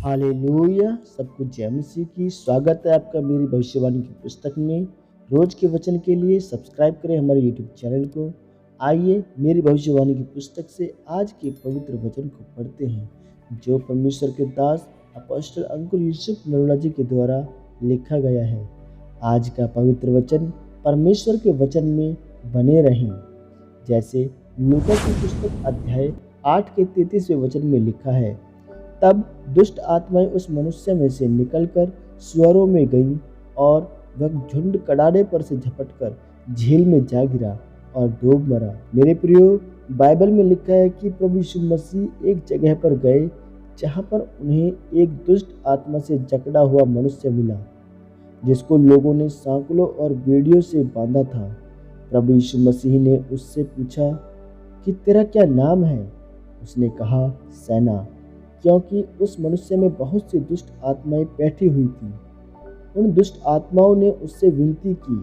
Hallelujah. सबको जय मसीह की। स्वागत है आपका मेरी भविष्यवाणी की पुस्तक में। रोज के वचन के लिए सब्सक्राइब करें हमारे यूट्यूब चैनल को। आइए मेरी भविष्यवाणी की पुस्तक से आज के पवित्र वचन को पढ़ते हैं, जो परमेश्वर के दास अपोस्टल अंकुर यूसुफ नरोला जी के द्वारा लिखा गया है। आज का पवित्र वचन परमेश्वर के वचन में बने रहें। जैसे लूका की पुस्तक अध्याय 8 के 33वें वचन में लिखा है, तब दुष्ट आत्माएं उस मनुष्य में से निकलकर सुअरों में गईं और वह झुंड कड़ाड़े पर से झपटकर झील में जा गिरा और डूब मरा। मेरे प्रियो, बाइबल में लिखा है कि प्रभु यीशु मसीह एक जगह पर गए जहां पर उन्हें एक दुष्ट आत्मा से जकड़ा हुआ मनुष्य मिला, जिसको लोगों ने सांकलों और बेड़ियों से बांधा था। प्रभु यीशु मसीह ने उससे पूछा कि तेरा क्या नाम है? उसने कहा, सेना, क्योंकि उस मनुष्य में बहुत सी दुष्ट आत्माएं बैठी हुई थीं। उन दुष्ट आत्माओं ने उससे विनती की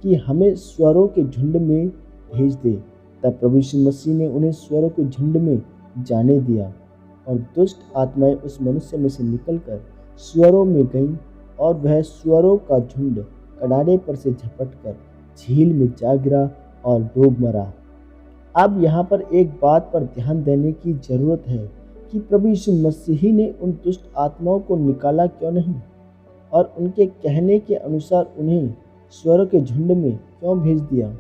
कि हमें स्वरों के झुंड में भेज दे। तब प्रभु यीशु मसीह ने उन्हें स्वरों के झुंड में जाने दिया और दुष्ट आत्माएं उस मनुष्य में से निकलकर स्वरों में गईं और वह स्वरों का झुंड कड़ाड़े पर से झपटकर झील में जा गिरा और डूब मरा। अब यहाँ पर एक बात पर ध्यान देने की जरूरत है कि प्रभु यीशु मसीह ने उन दुष्ट आत्माओं को निकाला क्यों नहीं और उनके कहने के अनुसार उन्हें स्वरों के झुंड में क्यों भेज दिया।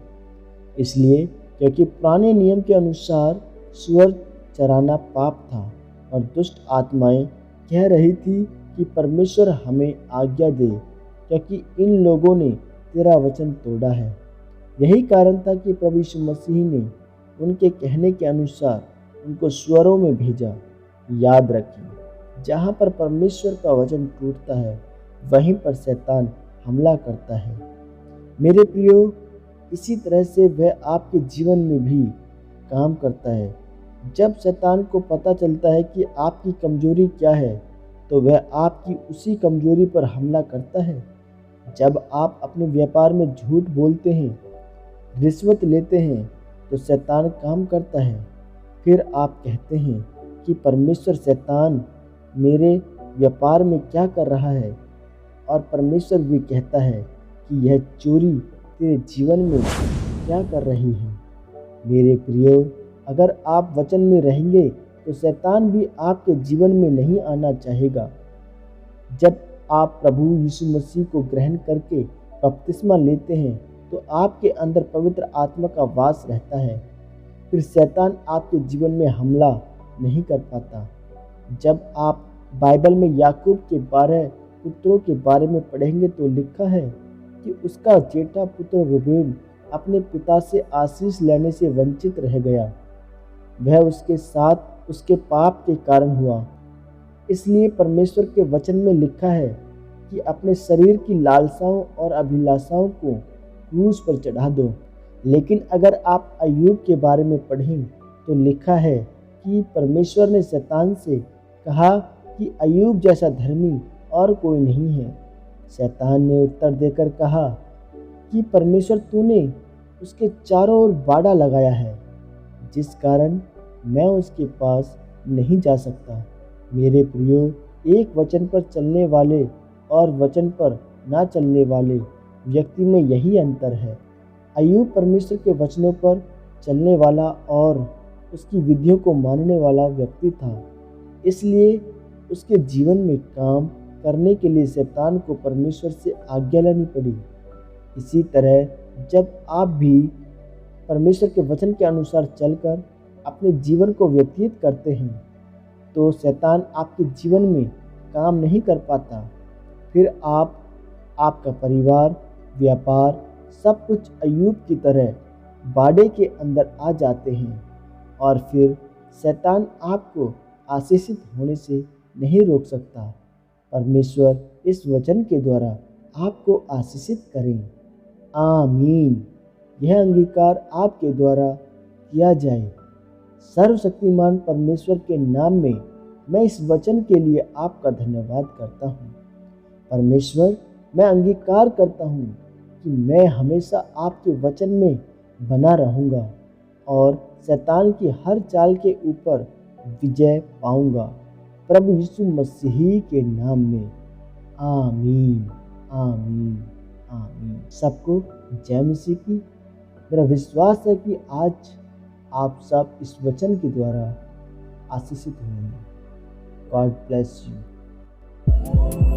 इसलिए क्योंकि पुराने नियम के अनुसार सुअर चराना पाप था और दुष्ट आत्माएं कह रही थी कि परमेश्वर हमें आज्ञा दे, क्योंकि इन लोगों ने तेरा वचन तोड़ा है। यही कारण था कि प्रभु यीशु मसीह ने उनके कहने के अनुसार उनको स्वरों में भेजा। याद रखें, जहाँ पर परमेश्वर का वचन टूटता है वहीं पर शैतान हमला करता है। मेरे प्रियो, इसी तरह से वह आपके जीवन में भी काम करता है। जब शैतान को पता चलता है कि आपकी कमजोरी क्या है, तो वह आपकी उसी कमजोरी पर हमला करता है। जब आप अपने व्यापार में झूठ बोलते हैं, रिश्वत लेते हैं, तो शैतान काम करता है। फिर आप कहते हैं कि परमेश्वर शैतान मेरे व्यापार में क्या कर रहा है, और परमेश्वर भी कहता है कि यह चोरी तेरे जीवन में क्या कर रही है। मेरे प्रियो, अगर आप वचन में रहेंगे तो शैतान भी आपके जीवन में नहीं आना चाहेगा। जब आप प्रभु यीशु मसीह को ग्रहण करके बपतिस्मा लेते हैं तो आपके अंदर पवित्र आत्मा का वास रहता है। फिर शैतान आपके जीवन में हमला नहीं कर पाता। जब आप बाइबल में याकूब के 12 पुत्रों के बारे में पढ़ेंगे तो लिखा है कि उसका जेठा पुत्र रूबेन अपने पिता से आशीष लेने से वंचित रह गया। वह उसके साथ उसके पाप के कारण हुआ। इसलिए परमेश्वर के वचन में लिखा है कि अपने शरीर की लालसाओं और अभिलाषाओं को क्रूस पर चढ़ा दो। लेकिन अगर आप अय्यूब के बारे में पढ़ें तो लिखा है कि परमेश्वर ने शैतान से कहा कि अय्यूब जैसा धर्मी और कोई नहीं है। शैतान ने उत्तर देकर कहा कि परमेश्वर तूने उसके चारों ओर बाड़ा लगाया है, जिस कारण मैं उसके पास नहीं जा सकता। मेरे प्रियो, एक वचन पर चलने वाले और वचन पर ना चलने वाले व्यक्ति में यही अंतर है। अय्यूब परमेश्वर के वचनों पर चलने वाला और उसकी विधियों को मानने वाला व्यक्ति था, इसलिए उसके जीवन में काम करने के लिए शैतान को परमेश्वर से आज्ञा लेनी पड़ी। इसी तरह जब आप भी परमेश्वर के वचन के अनुसार चलकर अपने जीवन को व्यतीत करते हैं तो शैतान आपके जीवन में काम नहीं कर पाता। फिर आप, आपका परिवार, व्यापार, सब कुछ अय्यूब की तरह बाड़े के अंदर आ जाते हैं और फिर शैतान आपको आशीषित होने से नहीं रोक सकता। परमेश्वर इस वचन के द्वारा आपको आशीषित करें। आमीन। यह अंगीकार आपके द्वारा किया जाए। सर्वशक्तिमान परमेश्वर के नाम में मैं इस वचन के लिए आपका धन्यवाद करता हूँ। परमेश्वर, मैं अंगीकार करता हूँ कि मैं हमेशा आपके वचन में बना रहूँगा और शैतान की हर चाल के ऊपर विजय पाऊँगा। प्रभु यीशु मसीह के नाम में। आमीन, आमीन, आमीन। सबको जय मसीह की। मेरा विश्वास है कि आज आप सब इस वचन के द्वारा आशीषित हुए हैं। God bless you.